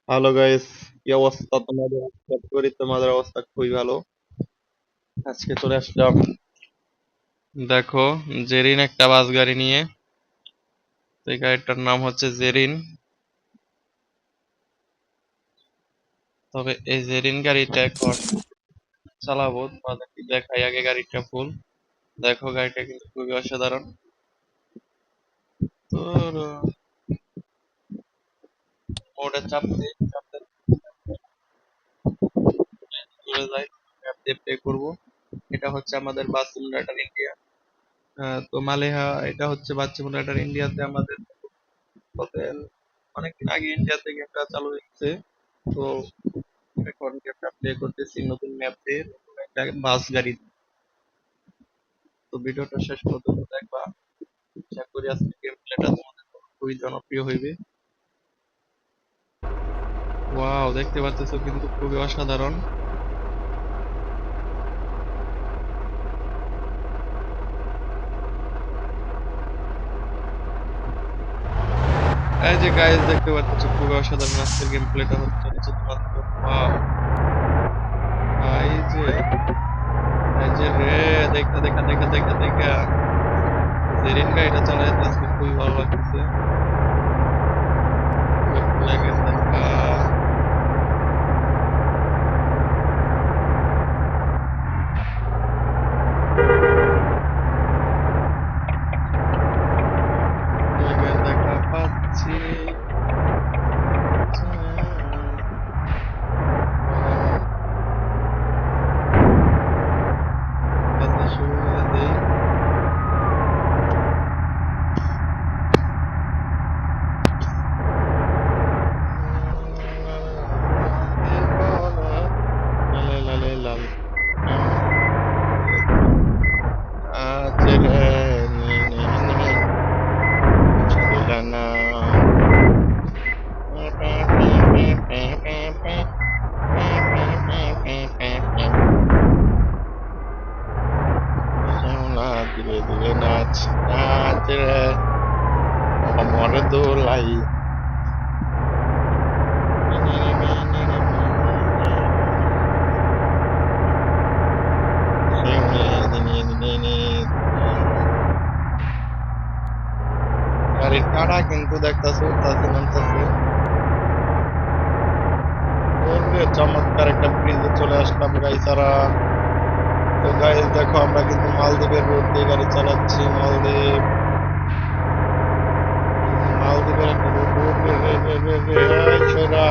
Hello guys, কি অবস্থা তোমাদের? আশা করি তোমাদের অবস্থা খুবই ভালো। আজকে চলে আসলাম, দেখো, জেরিন একটা বাস গাড়ি নিয়ে। তো এই গাড়িটার নাম হচ্ছে জেরিন। তবে এই জেরিন গাড়িটা এখন চালাবো, তোমাদেরকে দেখাই আগে গাড়িটা ফুল। দেখো গাড়িটা কিন্তু খুবই অসাধারণ। তো মোড়ে চাপতে চাপতে চলে যাই, ম্যাপ দিয়ে প্লে করবো। এটা হচ্ছে আমাদের বাস সিমুলেটর ইন্ডিয়া। তো মালেহা, এটা হচ্ছে বাস সিমুলেটর ইন্ডিয়াতে আমাদের গত অনেকদিন আগে ইন্ডিয়াতে গেমটা চালু হয়েছে। তো এখন গেমটা প্লে করতেছি নতুন ম্যাপ দিয়ে, নতুন একটা বাস গাড়ি। তো ভিডিওটা শেষ পর্যন্ত দেখবা। আশা করি আজকে গেম প্লেটা তোমাদের খুবই জনপ্রিয় হইবে। ওয়াও, দেখতে পাচ্ছ কিন্তু খুবই অসাধারণ। এই যে গাইস, দেখতে পাচ্ছ খুবই অসাধারণ আজকের গেম প্লেটা হচ্ছে তোমাদের জন্য। ওয়াও, এই যে রে, দেখা দেখা দেখা দেখা দেখা জেরিন গাড়িটা চালাইতে আজকে খুবই ভালো লাগতেছে। লাগে দেখা। লাগে দেখা পাচ্ছি। কাজটা শুরু করে দেই। লালে লালে লাল। আজ রে নি নি নি চলিলা না। শ্যামলা ধীরে ধীরে নাচ, নাচ রে অমর দোলাই। গাড়ির কাটা কিন্তু দেখতেছো উঠতেছে নামতেছে। ওরে চমৎকার একটা ব্রিজে চলে আসলাম গাইসারা। তো গাইস দেখো, আমরা কিন্তু মালদ্বীপের রোড দিয়ে গাড়ি চালাচ্ছি। মালদ্বীপ, মালদ্বীপের একটা রোড। রে রে রে রে রে, এই সরা,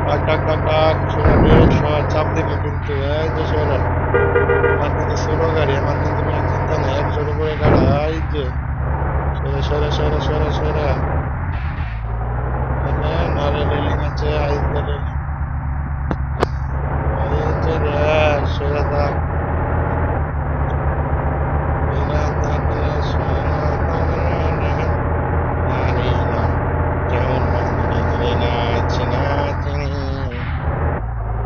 টাক টাক টাক টাক, সরা রে সরা, চাপ দিব কিন্তু। এই যে সরা, আমার কিন্তু ছোট গাড়ি, আমার কিন্তু কোনো চিন্তা নেই, 100-এর উপরে গাড়ি। এই যে সরা সরা সরা সরা সরা, নারে রেলিং আছে, এই যে রেলিং, এই যে রে সরা দাও। এরা তাকে সরা দাও, নারী না যেমন মন্দিরে নাচ নাচনি।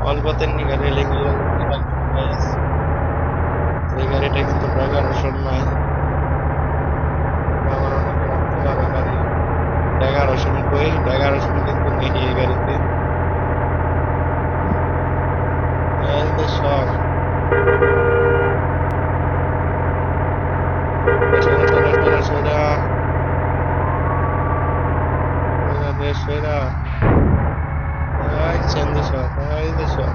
অল্পতের নিগা রেলিং উঠতে লাগবে guys। এই গাড়িটা কিন্তু ড্রাইভারের নয়, আবার অনেকে ভাবতে পারে গাড়ি ড্রাইভারের কই, ড্রাইভারের কিন্তু নেই এই গাড়িতে। এই যে সব সেরা সেরা সেরা সেরা সেরা সেরা, এই চেঞ্জ সব, এই যে সব